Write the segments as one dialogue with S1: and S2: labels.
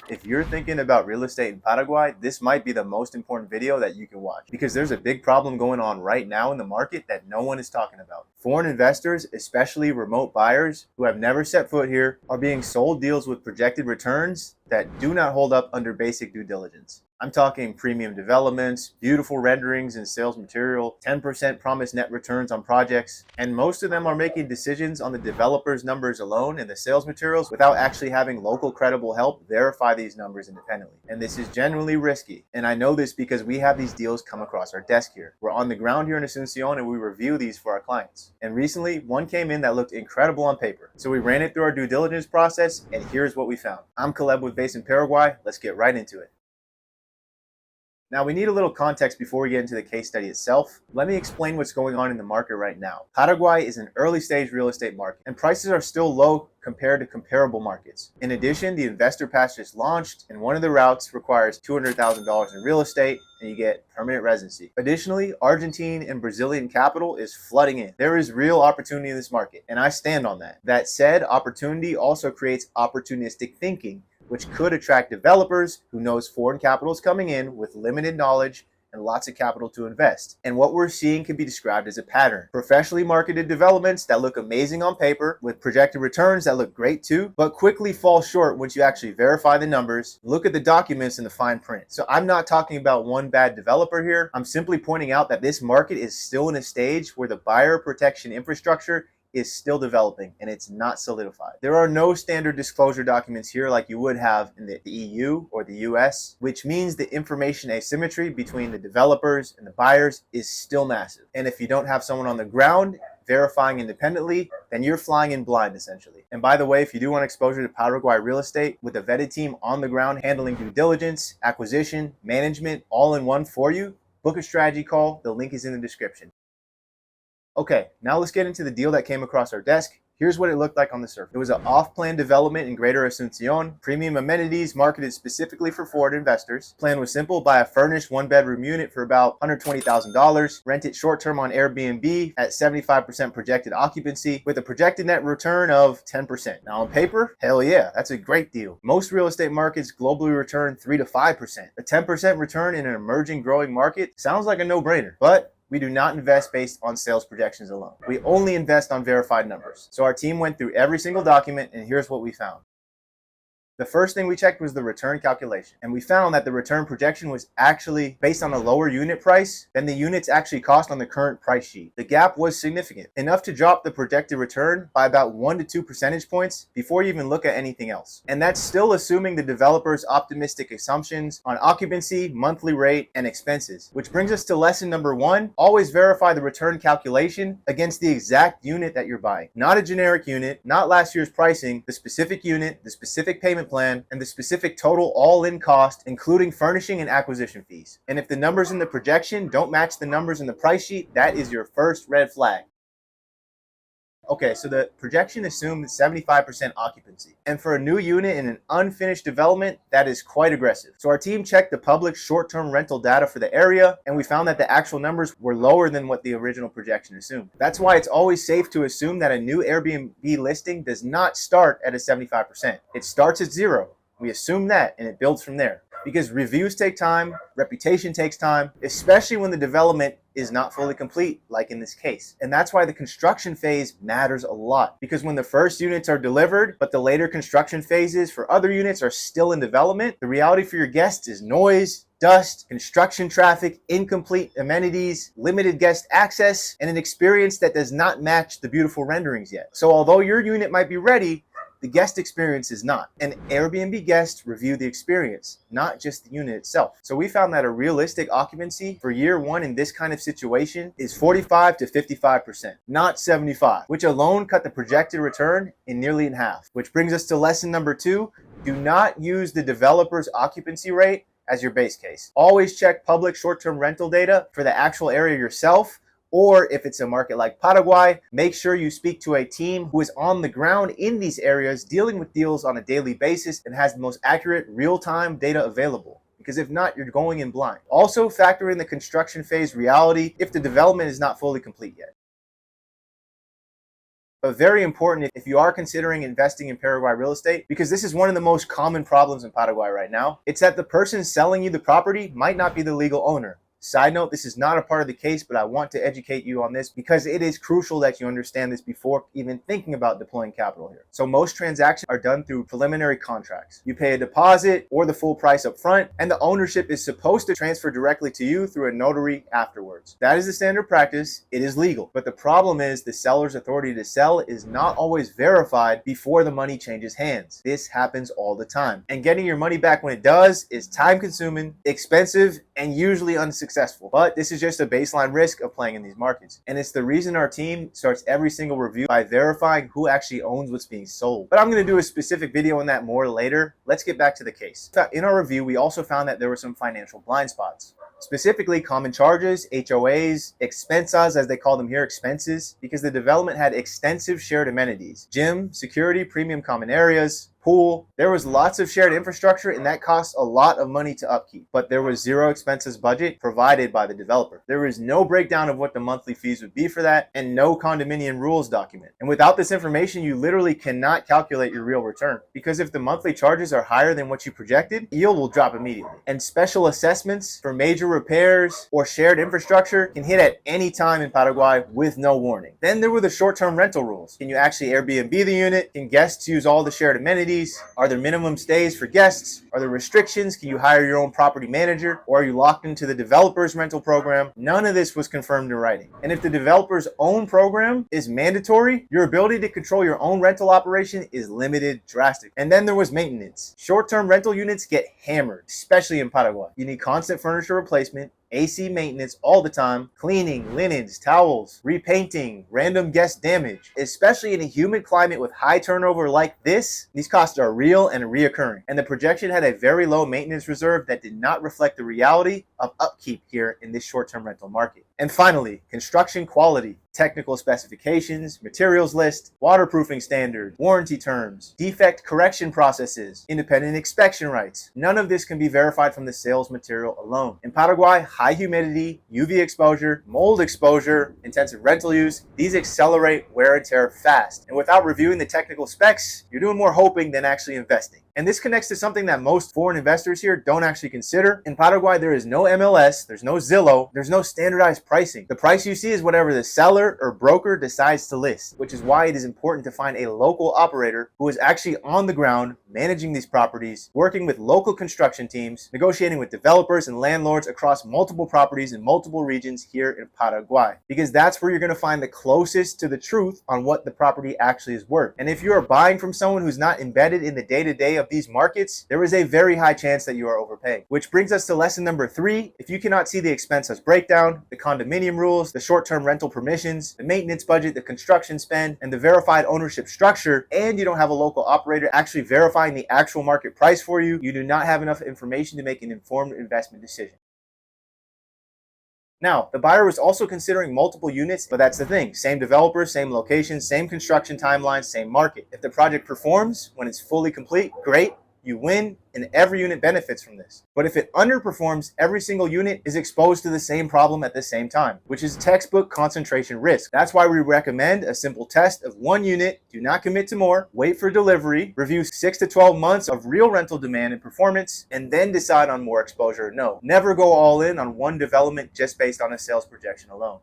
S1: If you're thinking about real estate in Paraguay, this might be the most important video that you can watch because there's a big problem going on right now in the market that no one is talking about. Foreign investors, especially remote buyers who have never set foot here, are being sold deals with projected returns that do not hold up under basic due diligence. I'm talking premium developments, beautiful renderings and sales material, 10% promised net returns on projects, and most of them are making decisions on the developer's numbers alone and the sales materials without actually having local credible help verify these numbers independently. And this is genuinely risky. And I know this because we have these deals come across our desk here. We're on the ground here in Asunción and we review these for our clients. And recently, one came in that looked incredible on paper. So we ran it through our due diligence process and here's what we found. I'm Caleb with base in Paraguay. Let's get right into it. Now, we need a little context before we get into the case study itself. Let me explain what's going on in the market right now. Paraguay is an early stage real estate market, and prices are still low compared to comparable markets. In addition, the investor pass just launched, and one of the routes requires $200,000 in real estate, and you get permanent residency. Additionally, Argentine and Brazilian capital is flooding in. There is real opportunity in this market, and I stand on that. That said, opportunity also creates opportunistic thinking, which could attract developers who knows foreign capital is coming in with limited knowledge and lots of capital to invest. And what we're seeing can be described as a pattern. Professionally marketed developments that look amazing on paper with projected returns that look great too, but quickly fall short once you actually verify the numbers, look at the documents and the fine print. So I'm not talking about one bad developer here. I'm simply pointing out that this market is still in a stage where the buyer protection infrastructure is still developing and it's not solidified. There are no standard disclosure documents here like you would have in the EU or the US, which means the information asymmetry between the developers and the buyers is still massive. And if you don't have someone on the ground verifying independently, then you're flying in blind essentially. And by the way, if you do want exposure to Paraguay real estate with a vetted team on the ground handling due diligence, acquisition, management, all in one for you, book a strategy call. The link is in the description. Okay, now let's get into the deal that came across our desk. Here's what it looked like on the surface. It was an off-plan development in Greater Asunción, premium amenities marketed specifically for foreign investors. Plan was simple: buy a furnished one-bedroom unit for about $120,000, rent it short-term on Airbnb at 75% projected occupancy with a projected net return of 10%. Now on paper, hell yeah, that's a great deal. Most real estate markets globally return 3 to 5%. A 10% return in an emerging growing market sounds like a no-brainer, but we do not invest based on sales projections alone. We only invest on verified numbers. So our team went through every single document and here's what we found. The first thing we checked was the return calculation, and we found that the return projection was actually based on a lower unit price than the units actually cost on the current price sheet. The gap was significant, enough to drop the projected return by about 1 to 2 percentage points before you even look at anything else. And that's still assuming the developer's optimistic assumptions on occupancy, monthly rate, and expenses. Which brings us to lesson number 1. Always verify the return calculation against the exact unit that you're buying. Not a generic unit, not last year's pricing, the specific unit, the specific payment plan, and the specific total all-in cost, including furnishing and acquisition fees. And if the numbers in the projection don't match the numbers in the price sheet, that is your first red flag. Okay, so the projection assumed 75% occupancy. And for a new unit in an unfinished development, that is quite aggressive. So our team checked the public short-term rental data for the area, and we found that the actual numbers were lower than what the original projection assumed. That's why it's always safe to assume that a new Airbnb listing does not start at a 75%. It starts at 0. We assume that, and it builds from there. Because reviews take time, reputation takes time, especially when the development is not fully complete, like in this case. And that's why the construction phase matters a lot. Because when the first units are delivered, but the later construction phases for other units are still in development, the reality for your guests is noise, dust, construction traffic, incomplete amenities, limited guest access, and an experience that does not match the beautiful renderings yet. So although your unit might be ready, the guest experience is not. And Airbnb guests review the experience, not just the unit itself. So we found that a realistic occupancy for year 1 in this kind of situation is 45 to 55%, not 75, which alone cut the projected return in nearly in half. Which brings us to lesson number 2. Do not use the developer's occupancy rate as your base case. Always check public short-term rental data for the actual area yourself. Or if it's a market like Paraguay, make sure you speak to a team who is on the ground in these areas dealing with deals on a daily basis and has the most accurate real-time data available. Because if not, you're going in blind. Also factor in the construction phase reality if the development is not fully complete yet. but very important if you are considering investing in Paraguay real estate, because this is one of the most common problems in Paraguay right now. It's that the person selling you the property might not be the legal owner. Side note, this is not a part of the case, but I want to educate you on this because it is crucial that you understand this before even thinking about deploying capital here. So most transactions are done through preliminary contracts. You pay a deposit or the full price up front, and the ownership is supposed to transfer directly to you through a notary afterwards. That is the standard practice. It is legal. But the problem is the seller's authority to sell is not always verified before the money changes hands. This happens all the time. And getting your money back when it does is time consuming, expensive, and usually unsuccessful. But this is just a baseline risk of playing in these markets. And it's the reason our team starts every single review by verifying who actually owns what's being sold. But I'm going to do a specific video on that more later. Let's get back to the case. In our review, we also found that there were some financial blind spots. Specifically, common charges, HOAs, expensas, as they call them here, expenses, because the development had extensive shared amenities, gym, security, premium common areas, pool. There was lots of shared infrastructure, and that cost a lot of money to upkeep, but there was zero expenses budget provided by the developer. There is no breakdown of what the monthly fees would be for that, and no condominium rules document. And without this information, you literally cannot calculate your real return, because if the monthly charges are higher than what you projected, yield will drop immediately. And special assessments for major repairs or shared infrastructure can hit at any time in Paraguay with no warning. Then there were the short-term rental rules. Can you actually Airbnb the unit? Can guests use all the shared amenities? Are there minimum stays for guests? Are there restrictions? Can you hire your own property manager? Or are you locked into the developer's rental program? None of this was confirmed in writing. And if the developer's own program is mandatory, your ability to control your own rental operation is limited drastically. And then there was maintenance. Short-term rental units get hammered, especially in Paraguay. You need constant furniture replacement, AC maintenance all the time, cleaning, linens, towels, repainting, random guest damage. Especially in a humid climate with high turnover like this, these costs are real and reoccurring. And the projection had a very low maintenance reserve that did not reflect the reality of upkeep here in this short-term rental market. And finally, construction quality. Technical specifications, materials list, waterproofing standards, warranty terms, defect correction processes, independent inspection rights. None of this can be verified from the sales material alone. In Paraguay, high humidity, UV exposure, mold exposure, intensive rental use, these accelerate wear and tear fast. And without reviewing the technical specs, you're doing more hoping than actually investing. And this connects to something that most foreign investors here don't actually consider. In Paraguay, there is no MLS, there's no Zillow, there's no standardized pricing. The price you see is whatever the seller or broker decides to list, which is why it is important to find a local operator who is actually on the ground managing these properties, working with local construction teams, negotiating with developers and landlords across multiple properties in multiple regions here in Paraguay, because that's where you're going to find the closest to the truth on what the property actually is worth. And if you are buying from someone who's not embedded in the day-to-day of these markets, there is a very high chance that you are overpaying. Which brings us to lesson number 3. If you cannot see the expenses breakdown, the condominium rules, the short-term rental permissions, the maintenance budget, the construction spend, and the verified ownership structure, and you don't have a local operator actually verifying the actual market price for you, you do not have enough information to make an informed investment decision. Now, the buyer was also considering multiple units, but that's the thing. Same developer, same location, same construction timeline, same market. If the project performs when it's fully complete, great, you win, and every unit benefits from this. But if it underperforms, every single unit is exposed to the same problem at the same time, which is textbook concentration risk. That's why we recommend a simple test of one unit, do not commit to more, wait for delivery, review 6 to 12 months of real rental demand and performance, and then decide on more exposure or no. Never go all in on one development just based on a sales projection alone.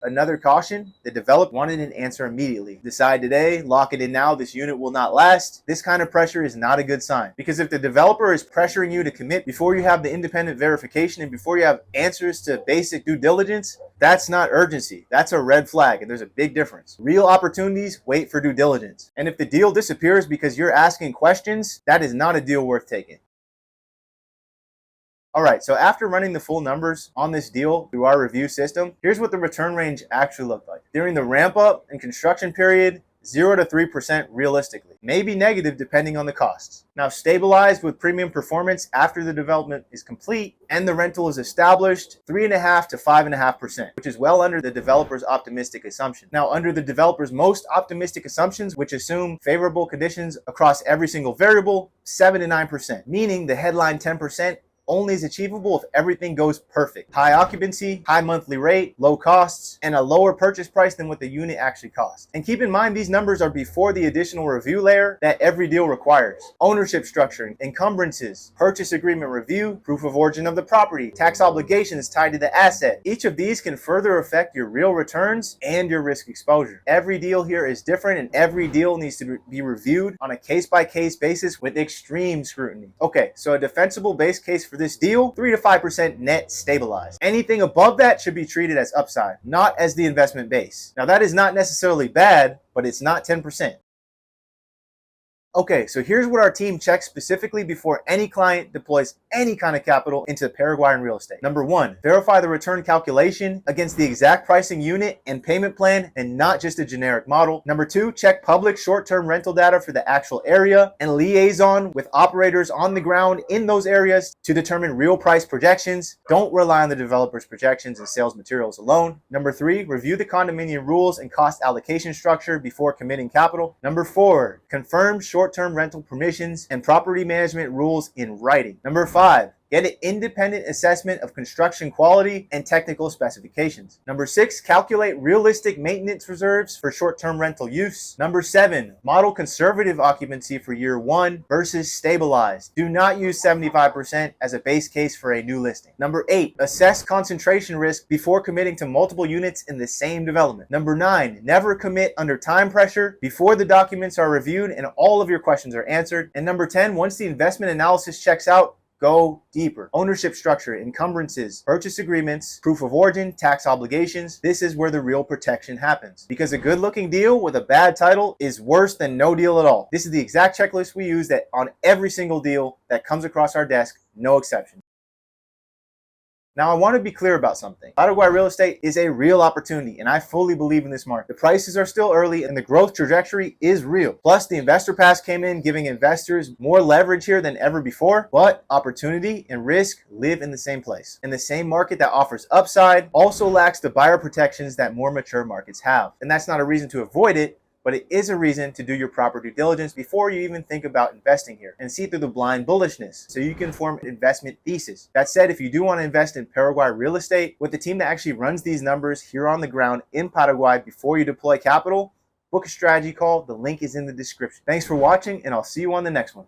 S1: Another caution, the developer wanted an answer immediately. Decide today, lock it in now, this unit will not last. This kind of pressure is not a good sign, because if the developer is pressuring you to commit before you have the independent verification and before you have answers to basic due diligence, that's not urgency. That's a red flag, and there's a big difference. Real opportunities wait for due diligence. And if the deal disappears because you're asking questions, that is not a deal worth taking. All right, so after running the full numbers on this deal through our review system, here's what the return range actually looked like. During the ramp up and construction period, 0 to 3% realistically, maybe negative depending on the costs. Now, stabilized with premium performance after the development is complete and the rental is established, 3.5 to 5.5%, which is well under the developer's optimistic assumption. Now, under the developer's most optimistic assumptions, which assume favorable conditions across every single variable, 7 to 9%, meaning the headline 10% only is achievable if everything goes perfect. High occupancy, high monthly rate, low costs, and a lower purchase price than what the unit actually costs. And keep in mind, these numbers are before the additional review layer that every deal requires. Ownership structure, encumbrances, purchase agreement review, proof of origin of the property, tax obligations tied to the asset. Each of these can further affect your real returns and your risk exposure. Every deal here is different, and every deal needs to be reviewed on a case-by-case basis with extreme scrutiny. Okay, so a defensible base case for this deal, 3 to 5% net stabilized. Anything above that should be treated as upside, not as the investment base. Now that is not necessarily bad, but it's not 10%. Okay, so here's what our team checks specifically before any client deploys any kind of capital into Paraguayan real estate. Number 1, verify the return calculation against the exact pricing unit and payment plan and not just a generic model. Number 2, check public short-term rental data for the actual area and liaison with operators on the ground in those areas to determine real price projections. Don't rely on the developer's projections and sales materials alone. Number 3, review the condominium rules and cost allocation structure before committing capital. Number 4, confirm short-term rental permissions and property management rules in writing. Number 5, get an independent assessment of construction quality and technical specifications. Number 6, calculate realistic maintenance reserves for short-term rental use. Number 7, model conservative occupancy for year 1 versus stabilized. Do not use 75% as a base case for a new listing. Number 8, assess concentration risk before committing to multiple units in the same development. Number 9, never commit under time pressure before the documents are reviewed and all of your questions are answered. And number 10, once the investment analysis checks out, go deeper. Ownership structure, encumbrances, purchase agreements, proof of origin, tax obligations. This is where the real protection happens. Because a good looking deal with a bad title is worse than no deal at all. This is the exact checklist we use that on every single deal that comes across our desk, no exception. Now, I want to be clear about something. Paraguay real estate is a real opportunity, and I fully believe in this market. The prices are still early, and the growth trajectory is real. Plus, the investor pass came in, giving investors more leverage here than ever before. But opportunity and risk live in the same place. And the same market that offers upside also lacks the buyer protections that more mature markets have. And that's not a reason to avoid it, but it is a reason to do your proper due diligence before you even think about investing here and see through the blind bullishness so you can form an investment thesis. That said, if you do want to invest in Paraguay real estate with the team that actually runs these numbers here on the ground in Paraguay before you deploy capital, book a strategy call. The link is in the description. Thanks for watching, and I'll see you on the next one.